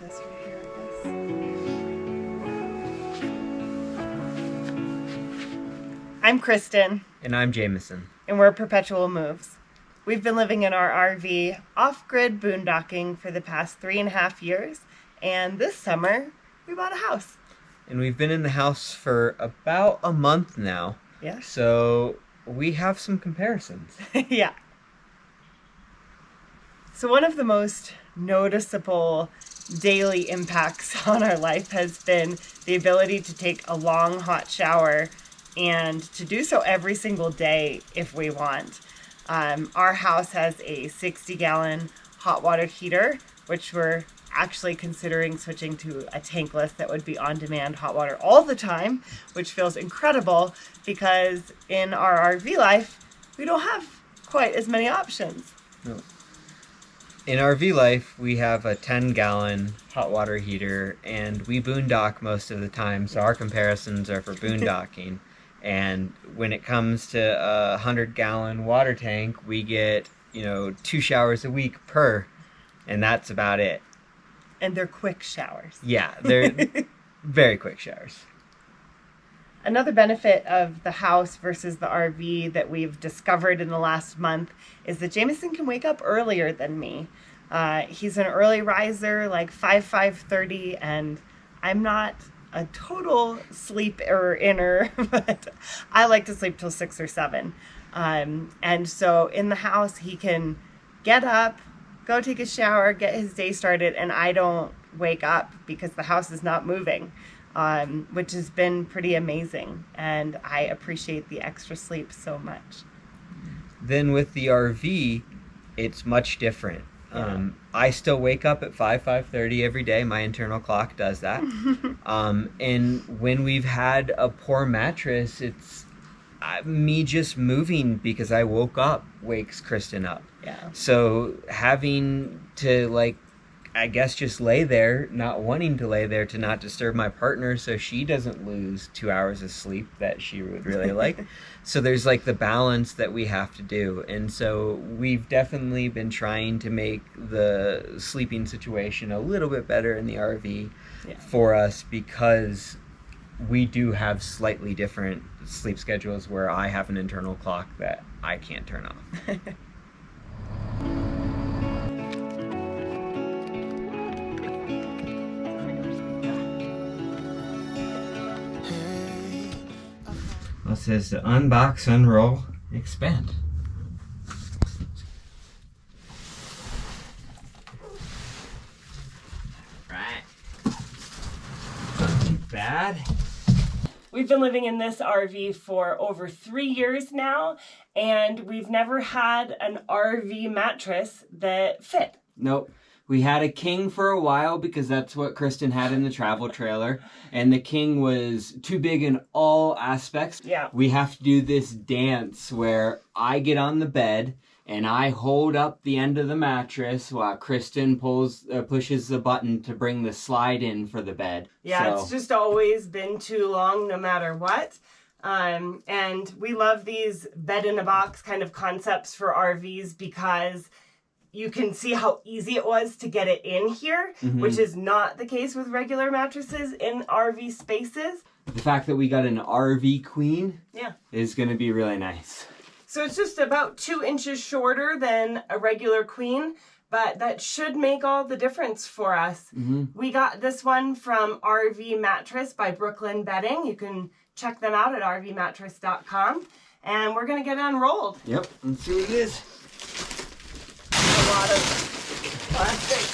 this right here, I guess. I'm Kristen. And I'm Jameson. And we're Perpetual Moves. We've been living in our RV off-grid boondocking for the past 3.5 years. And this summer, we bought a house. And we've been in the house for about a month now. Yeah. So we have some comparisons. Yeah. So one of the most noticeable daily impacts on our life has been the ability to take a long hot shower and to do so every single day if we want. Our house has a 60-gallon hot water heater, which we're actually considering switching to a tankless that would be on-demand hot water all the time, which feels incredible because in our RV life, we don't have quite as many options. No. In RV life, we have a 10-gallon hot water heater, and we boondock most of the time, so our comparisons are for boondocking. And when it comes to a 100-gallon water tank, we get, 2 showers a week per, and that's about it. And they're quick showers. Yeah, they're very quick showers. Another benefit of the house versus the RV that we've discovered in the last month is that Jameson can wake up earlier than me. He's an early riser, like 5:30, and I'm not a total sleep-inner, but I like to sleep till 6 or 7. And so in the house, he can get up, go take a shower, get his day started, and I don't wake up because the house is not moving, which has been pretty amazing. And I appreciate the extra sleep so much. Then with the RV, it's much different. Yeah. I still wake up at 5:30 every day. My internal clock does that. And when we've had a poor mattress, it's me just moving because I woke up wakes Kristen up. Yeah. So having to I guess just lay there, not wanting to lay there to not disturb my partner so she doesn't lose 2 hours of sleep that she would really like. So there's the balance that we have to do. And so we've definitely been trying to make the sleeping situation a little bit better in the RV for us because we do have slightly different sleep schedules where I have an internal clock that I can't turn off. It says to unbox, unroll, expand. Right. Not too bad. We've been living in this RV for over 3 years now, and we've never had an RV mattress that fit. Nope. We had a king for a while because that's what Kristen had in the travel trailer. And the king was too big in all aspects. Yeah. We have to do this dance where I get on the bed and I hold up the end of the mattress while Kristen pushes the button to bring the slide in for the bed. Yeah, It's just always been too long no matter what. And we love these bed-in-a-box kind of concepts for RVs because you can see how easy it was to get it in here, which is not the case with regular mattresses in RV spaces. The fact that we got an RV queen is going to be really nice. So it's just about 2 inches shorter than a regular queen, but that should make all the difference for us. We got this one from RV Mattress by Brooklyn Bedding. You can check them out at rvmattress.com. And we're going to get it unrolled. Yep, let's see what it is. A lot of plastic.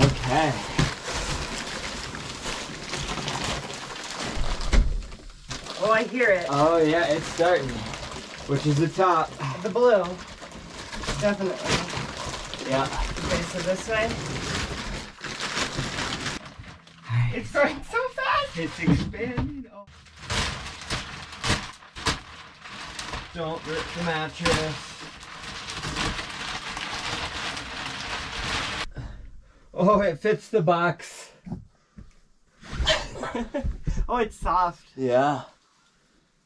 Okay. Oh, I hear it. Oh yeah, it's starting. Which is the top? The blue. Definitely. Yeah. Okay, so this way. Nice. It's growing so fast. It's expanding. Oh. Don't rip the mattress. Oh, it fits the box. Oh, it's soft. Yeah.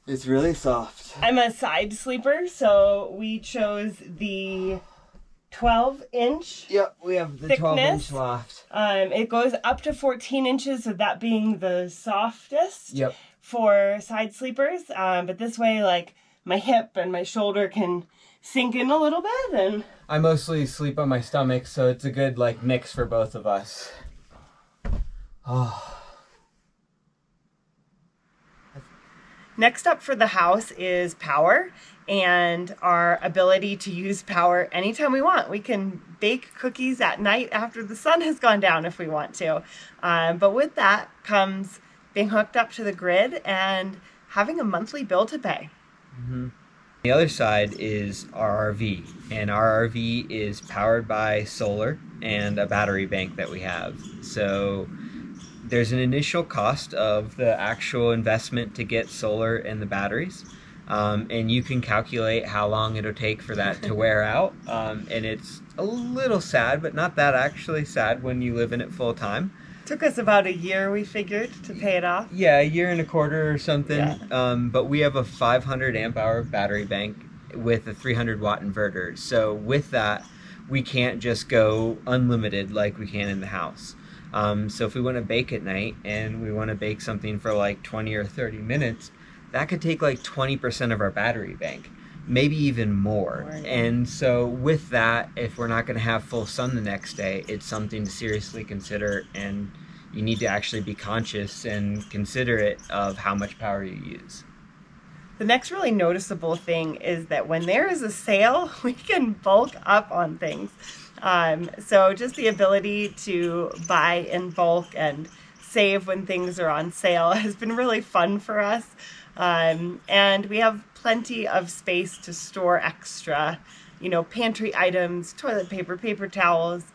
It's really soft. I'm a side sleeper, so we chose the 12-inch. Yep, we have the thickness. 12-inch loft. It goes up to 14 inches, so that being the softest. Yep. For side sleepers. But this way, like, my hip and my shoulder can sink in a little bit. And I mostly sleep on my stomach, so it's a good, like, mix for both of us. Oh. Next up for the house is power and our ability to use power anytime we want. We can bake cookies at night after the sun has gone down if we want to. But with that comes being hooked up to the grid and having a monthly bill to pay. Mm-hmm. The other side is our RV, and our RV is powered by solar and a battery bank that we have. So there's an initial cost of the actual investment to get solar and the batteries, and you can calculate how long it'll take for that to wear out, and it's a little sad, but not that actually sad when you live in it full time. Took us about a year, we figured, to pay it off. Yeah, a year and a quarter or something. Yeah. But we have a 500 amp hour battery bank with a 300 watt inverter. So with that, we can't just go unlimited like we can in the house. So if we want to bake at night and we want to bake something for like 20 or 30 minutes, that could take like 20% of our battery bank, maybe even more. And so with that, if we're not going to have full sun the next day, it's something to seriously consider, and you need to actually be conscious and considerate of how much power you use. The next really noticeable thing is that when there is a sale, we can bulk up on things. So just the ability to buy in bulk and save when things are on sale has been really fun for us. And we have plenty of space to store extra, pantry items, toilet paper, paper towels,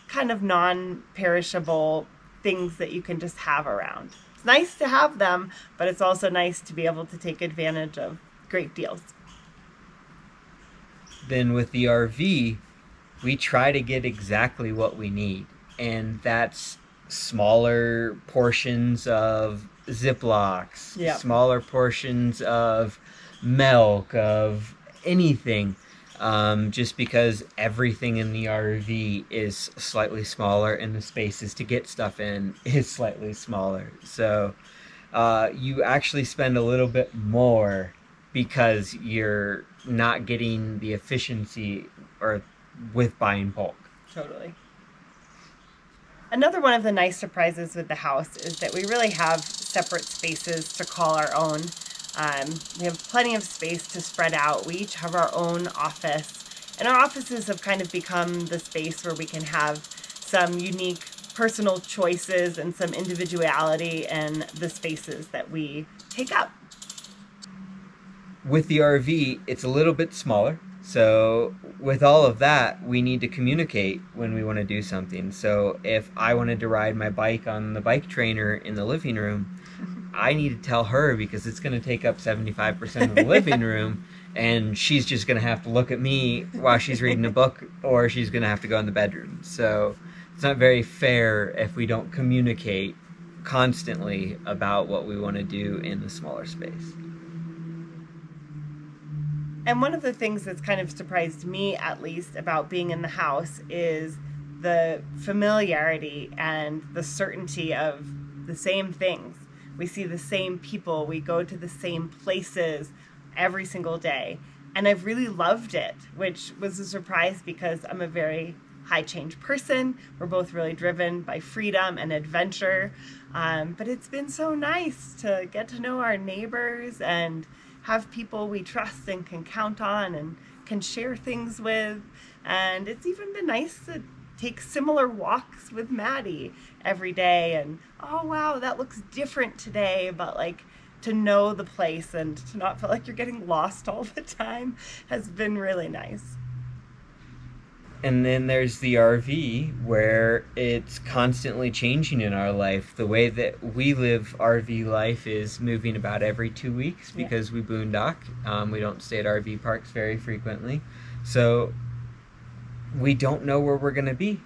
kind of non-perishable things that you can just have around. It's nice to have them, but it's also nice to be able to take advantage of great deals. Then with the RV, we try to get exactly what we need, and that's smaller portions of Ziplocs, Yep. smaller portions of milk, of anything, just because everything in the RV is slightly smaller and the spaces to get stuff in is slightly smaller. So you actually spend a little bit more because you're not getting the efficiency or with buying bulk. Totally. Another one of the nice surprises with the house is that we really have separate spaces to call our own. We have plenty of space to spread out. We each have our own office, and our offices have kind of become the space where we can have some unique personal choices and some individuality in the spaces that we take up. With the RV, it's a little bit smaller. So with all of that, we need to communicate when we want to do something. So if I wanted to ride my bike on the bike trainer in the living room, I need to tell her because it's going to take up 75% of the living room, and she's just going to have to look at me while she's reading a book, or she's going to have to go in the bedroom. So it's not very fair if we don't communicate constantly about what we want to do in the smaller space. And one of the things that's kind of surprised me, at least, about being in the house is the familiarity and the certainty of the same things. We see the same people, we go to the same places every single day. And I've really loved it, which was a surprise because I'm a very high change person. We're both really driven by freedom and adventure. But it's been so nice to get to know our neighbors and have people we trust and can count on and can share things with. And it's even been nice to take similar walks with Maddie every day and, oh wow, that looks different today, but like to know the place and to not feel like you're getting lost all the time has been really nice. And then there's the RV, where it's constantly changing in our life. The way that we live RV life is moving about every 2 weeks because we boondock. We don't stay at RV parks very frequently. So we don't know where we're going to be.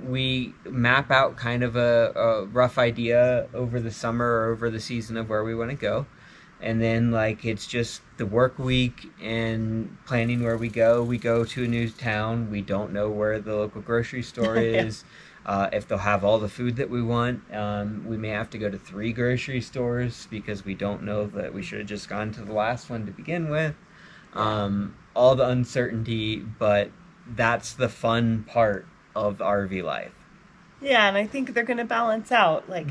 We map out kind of a rough idea over the summer or over the season of where we want to go. And then like it's just the work week and planning where we go. We go to a new town. We don't know where the local grocery store Yeah. is. If they'll have all the food that we want. We may have to go to 3 grocery stores because we don't know that we should have just gone to the last one to begin with. Yeah. All the uncertainty, but that's the fun part of RV life. Yeah, and I think they're going to balance out, like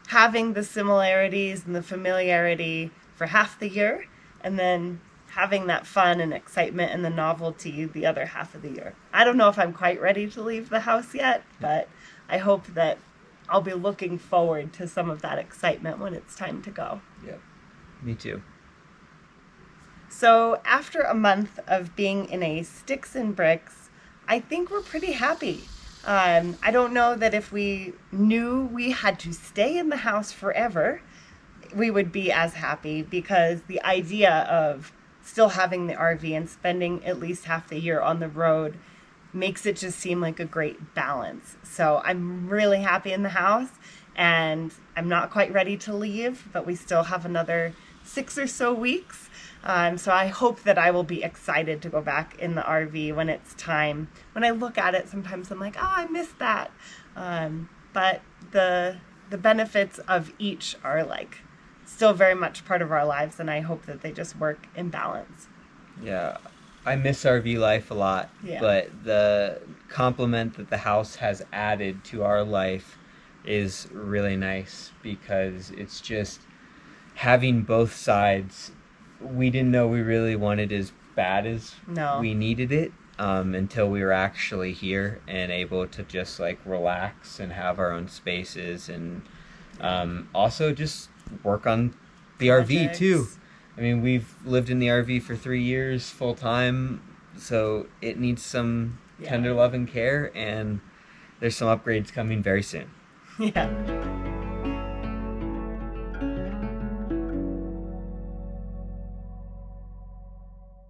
having the similarities and the familiarity for half the year, and then having that fun and excitement and the novelty the other half of the year. I don't know if I'm quite ready to leave the house yet, but I hope that I'll be looking forward to some of that excitement when it's time to go. Yep, me too. So after a month of being in a sticks and bricks, I think we're pretty happy. I don't know that if we knew we had to stay in the house forever, we would be as happy, because the idea of still having the RV and spending at least half the year on the road makes it just seem like a great balance. So I'm really happy in the house, and I'm not quite ready to leave, but we still have another 6 or so weeks. So I hope that I will be excited to go back in the RV when it's time. When I look at it, sometimes I'm like, oh, I missed that. But the benefits of each are like still very much part of our lives, and I hope that they just work in balance. Yeah, I miss RV life a lot, Yeah. but the compliment that the house has added to our life is really nice, because it's just having both sides. We didn't know we really wanted as bad as No. we needed it, until we were actually here and able to just like relax and have our own spaces, and also just work on the RV too. Projects. I mean, we've lived in the RV for 3 years full time, so it needs some Yeah. tender love and care, and there's some upgrades coming very soon. Yeah.